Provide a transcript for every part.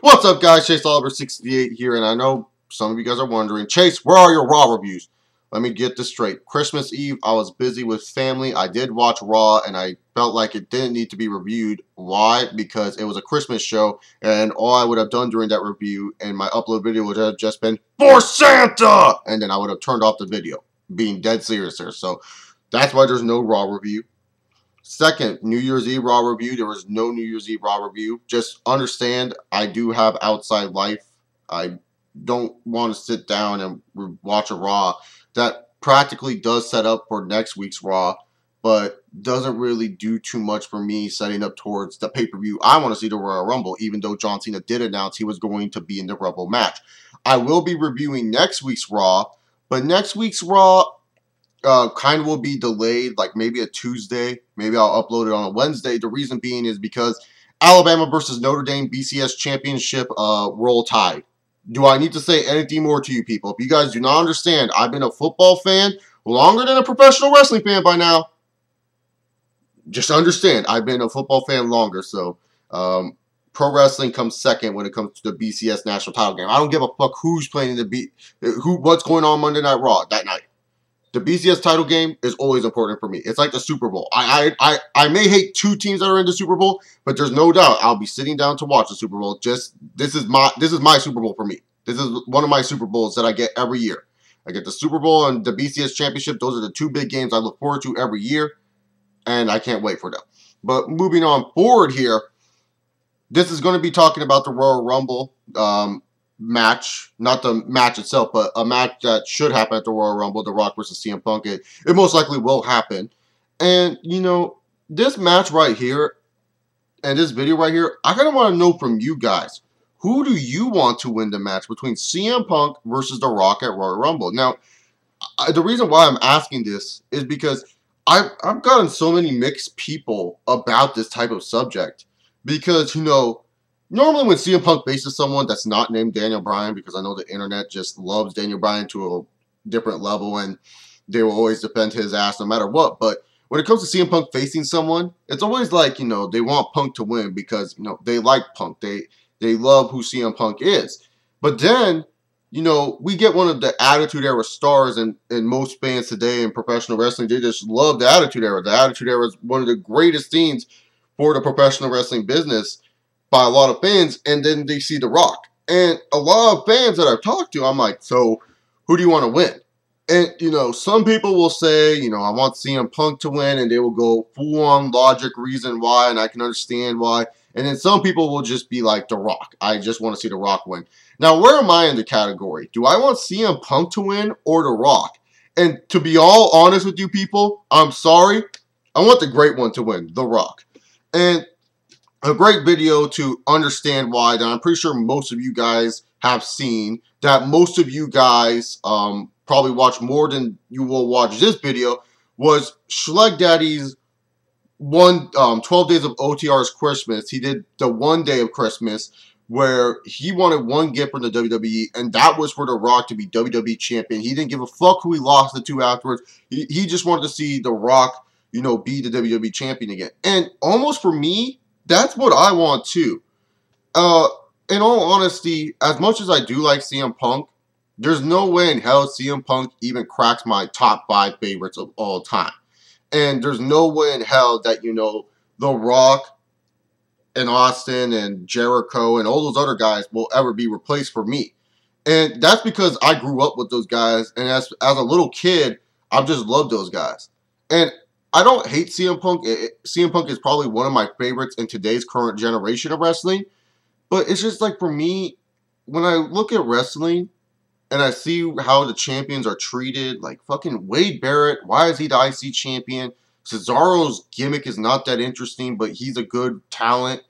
What's up, guys? Chase Oliver 68 here, and I know some of you guys are wondering, Chase, where are your Raw reviews? Let me get this straight. Christmas Eve, I was busy with family. I did watch Raw, and I felt like it didn't need to be reviewed. Why? Because it was a Christmas show, and all I would have done during that review and my upload video would have just been, "For Santa!" And then I would have turned off the video, being dead serious here. So that's why there's no Raw review. Second, New Year's Eve Raw review. There was no New Year's Eve Raw review. Just understand, I do have outside life. I don't want to sit down and watch a Raw that practically does set up for next week's Raw, but doesn't really do too much for me setting up towards the pay-per-view. I want to see the Royal Rumble, even though John Cena did announce he was going to be in the Rumble match. I will be reviewing next week's Raw, but next week's Raw kind of will be delayed, like maybe a Tuesday. Maybe I'll upload it on a Wednesday. The reason being is because Alabama versus Notre Dame BCS Championship Roll Tide. Do I need to say anything more to you people? If you guys do not understand, I've been a football fan longer than a professional wrestling fan by now. Just understand, I've been a football fan longer, so pro wrestling comes second when it comes to the BCS national title game. I don't give a fuck who's playing in what's going on Monday Night Raw that night. The BCS title game is always important for me. It's like the Super Bowl. I may hate two teams that are in the Super Bowl, but there's no doubt I'll be sitting down to watch the Super Bowl. This is my Super Bowl for me. This is one of my Super Bowls that I get every year. I get the Super Bowl and the BCS Championship. Those are the two big games I look forward to every year, and I can't wait for them. But moving on forward here, this is going to be talking about the Royal Rumble match, not the match itself, but a match that should happen at the Royal Rumble, The Rock versus CM Punk. It most likely will happen. And, you know, this match right here and this video right here, I kind of want to know from you guys, who do you want to win the match between CM Punk versus The Rock at Royal Rumble? Now, the reason why I'm asking this is because I've gotten so many mixed people about this type of subject because, you know, normally when CM Punk faces someone that's not named Daniel Bryan, because I know the internet just loves Daniel Bryan to a different level and they will always defend his ass no matter what. But when it comes to CM Punk facing someone, it's always like, you know, they want Punk to win because, you know, they like Punk. They love who CM Punk is. But then, you know, we get one of the Attitude Era stars, and most fans today in professional wrestling, they just love the Attitude Era. The Attitude Era is one of the greatest things for the professional wrestling business by a lot of fans, and then they see The Rock. And a lot of fans that I've talked to, I'm like, so who do you want to win? And, you know, some people will say, you know, I want CM Punk to win, and they will go full-on logic reason why, and I can understand why. And then some people will just be like, The Rock. I just want to see The Rock win. Now, where am I in the category? Do I want CM Punk to win or The Rock? And to be all honest with you people, I'm sorry. I want the great one to win, The Rock. And a great video to understand why that I'm pretty sure most of you guys have seen, that most of you guys probably watch more than you will watch this video, was Schleg Daddy's 12 Days of OTR's Christmas. He did the one day of Christmas where he wanted one gift from the WWE, and that was for The Rock to be WWE champion. He didn't give a fuck who he lost it to afterwards. He just wanted to see The Rock, you know, be the WWE champion again. And almost for me, that's what I want too. In all honesty, as much as I do like CM Punk, there's no way in hell CM Punk even cracks my top 5 favorites of all time. And there's no way in hell that, you know, The Rock and Austin and Jericho and all those other guys will ever be replaced for me. And that's because I grew up with those guys, and as a little kid, I've just loved those guys. And I don't hate CM Punk. CM Punk is probably one of my favorites in today's current generation of wrestling. But it's just like, for me, when I look at wrestling and I see how the champions are treated, like fucking Wade Barrett, why is he the IC champion? Cesaro's gimmick is not that interesting, but he's a good talent.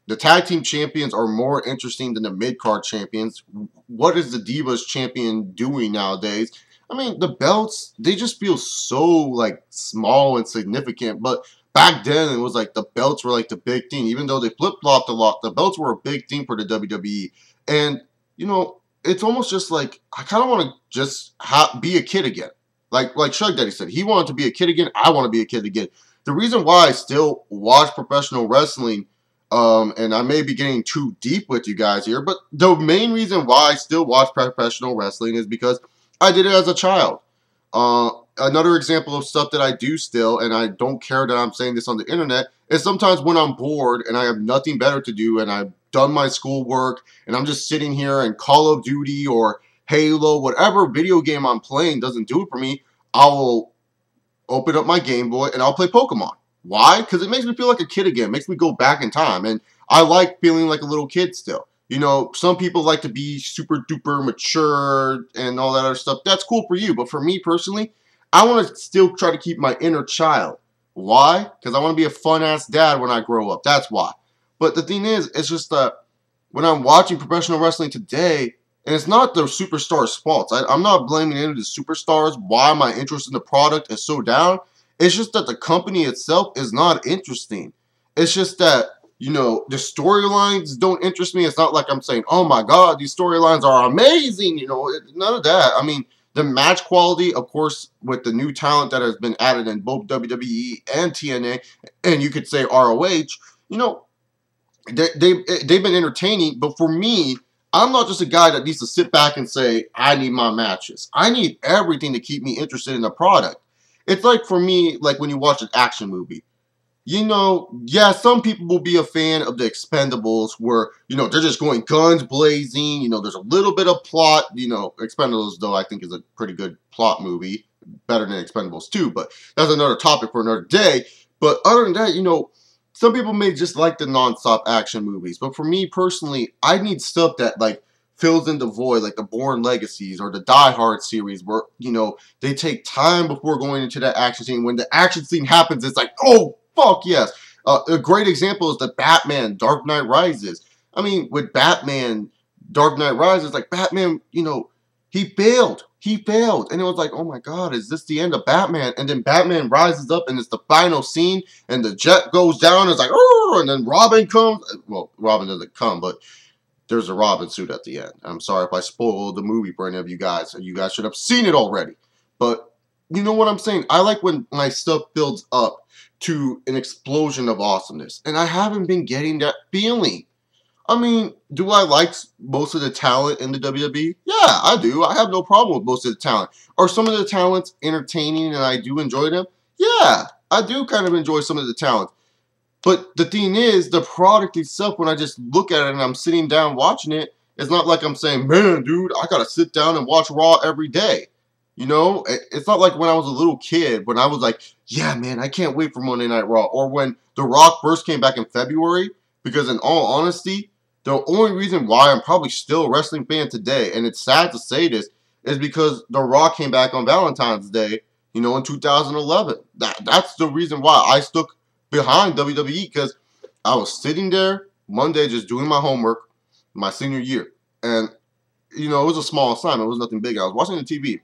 The tag team champions are more interesting than the mid-card champions. What is the Divas champion doing nowadays? I mean, the belts, they just feel so, like, small and significant. But back then, it was like the belts were, like, the big thing. Even though they flip-flopped a lot, the belts were a big thing for the WWE. And, you know, it's almost just like, I kind of want to just be a kid again. Like Shug Daddy said, he wanted to be a kid again. I want to be a kid again. The reason why I still watch professional wrestling And I may be getting too deep with you guys here, but the main reason why I still watch professional wrestling is because I did it as a child. Another example of stuff that I do still, and I don't care that I'm saying this on the internet, is sometimes when I'm bored and I have nothing better to do and I've done my schoolwork and I'm just sitting here and Call of Duty or Halo, whatever video game I'm playing doesn't do it for me, I will open up my Game Boy and I'll play Pokemon. Why? Because it makes me feel like a kid again. It makes me go back in time. And I like feeling like a little kid still. You know, some people like to be super duper mature and all that other stuff. That's cool for you. But for me personally, I want to still try to keep my inner child. Why? Because I want to be a fun ass dad when I grow up. That's why. But the thing is, it's just that when I'm watching professional wrestling today, and it's not the superstars' faults. I'm not blaming any of the superstars why my interest in the product is so down. It's just that the company itself is not interesting. It's just that, you know, the storylines don't interest me. It's not like I'm saying, oh my God, these storylines are amazing. You know, none of that. I mean, the match quality, of course, with the new talent that has been added in both WWE and TNA, and you could say ROH, you know, they've been entertaining. But for me, I'm not just a guy that needs to sit back and say, I need my matches. I need everything to keep me interested in the product. It's like for me, like when you watch an action movie. You know, yeah, some people will be a fan of the Expendables where, you know, they're just going guns blazing. You know, there's a little bit of plot. You know, Expendables, though, I think is a pretty good plot movie. Better than Expendables 2, but that's another topic for another day. But other than that, you know, some people may just like the non-stop action movies. But for me personally, I need stuff that, like, fills in the void, like the Bourne Legacies or the Die Hard series where, you know, they take time before going into that action scene. When the action scene happens, it's like, oh, fuck yes. A great example is the Batman Dark Knight Rises. I mean, with Batman Dark Knight Rises, like Batman, you know, he failed. He failed. And it was like, oh my God, is this the end of Batman? And then Batman rises up and it's the final scene and the jet goes down. And it's like, oh, and then Robin comes. Well, Robin doesn't come, but there's a Robin suit at the end. I'm sorry if I spoiled the movie for any of you guys. You guys should have seen it already. But you know what I'm saying? I like when my stuff builds up to an explosion of awesomeness. And I haven't been getting that feeling. I mean, do I like most of the talent in the WWE? Yeah, I do. I have no problem with most of the talent. Are some of the talents entertaining and I do enjoy them? Yeah, I do kind of enjoy some of the talent. But the thing is, the product itself, when I just look at it and I'm sitting down watching it, it's not like I'm saying, man, dude, I gotta sit down and watch Raw every day. You know, it's not like when I was a little kid, when I was like, yeah, man, I can't wait for Monday Night Raw. Or when The Rock first came back in February, because in all honesty, the only reason why I'm probably still a wrestling fan today, and it's sad to say this, is because The Rock came back on Valentine's Day, you know, in 2011. That's the reason why I stuck behind WWE, because I was sitting there Monday just doing my homework my senior year. And, you know, it was a small assignment. It was nothing big. I was watching the TV.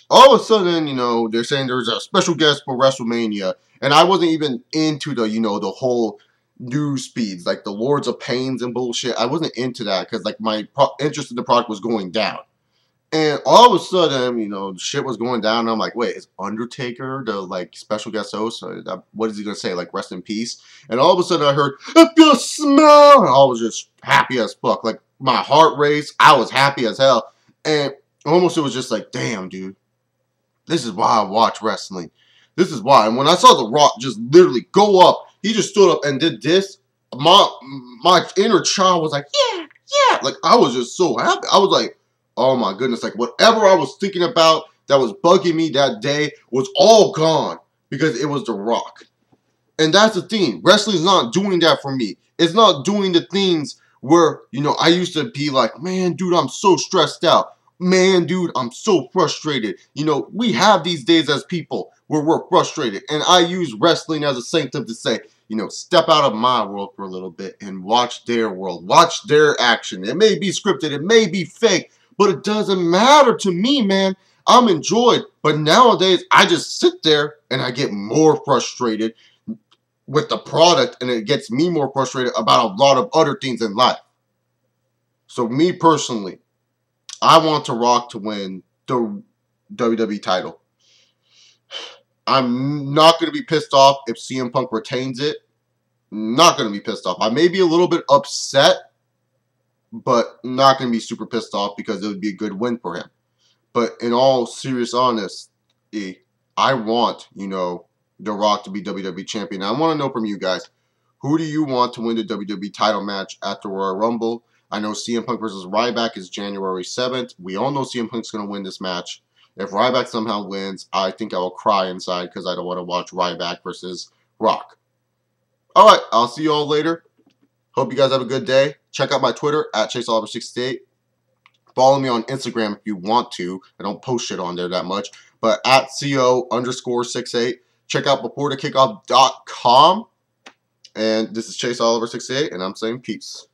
All of a sudden, you know, they're saying there's a special guest for WrestleMania. And I wasn't even into the, you know, the whole news feeds, like the Lords of Pains and bullshit. I wasn't into that because, like, my interest in the product was going down. And all of a sudden, you know, shit was going down. And I'm like, wait, is Undertaker the, like, special guest host? What is he going to say? Like, rest in peace? And all of a sudden I heard, if you smell, and I was just happy as fuck. Like, my heart raced. I was happy as hell. And almost it was just like, damn, dude. This is why I watch wrestling. This is why. And when I saw The Rock just literally go up, he just stood up and did this. My inner child was like, yeah, yeah. Like, I was just so happy. I was like, oh my goodness. Like, whatever I was thinking about that was bugging me that day was all gone because it was The Rock. And that's the thing. Wrestling's not doing that for me. It's not doing the things where, you know, I used to be like, man, dude, I'm so stressed out. Man, dude, I'm so frustrated. You know, we have these days as people where we're frustrated. And I use wrestling as a sanctum to say, you know, step out of my world for a little bit and watch their world. Watch their action. It may be scripted. It may be fake. But it doesn't matter to me, man. I'm enjoyed. But nowadays, I just sit there and I get more frustrated with the product. And it gets me more frustrated about a lot of other things in life. So me personally, I want The Rock to win the WWE title. I'm not going to be pissed off if CM Punk retains it. Not going to be pissed off. I may be a little bit upset, but not going to be super pissed off because it would be a good win for him. But in all serious honesty, I want, The Rock to be WWE champion. I want to know from you guys, who do you want to win the WWE title match at the Royal Rumble? I know CM Punk versus Ryback is January 7th. We all know CM Punk's going to win this match. If Ryback somehow wins, I think I will cry inside because I don't want to watch Ryback versus Rock. Alright, I'll see you all later. Hope you guys have a good day. Check out my Twitter at ChaseOliver68. Follow me on Instagram if you want to. I don't post shit on there that much. But at CO_68. Check out beforethekickoff.com. And this is Chase Oliver 68, and I'm saying peace.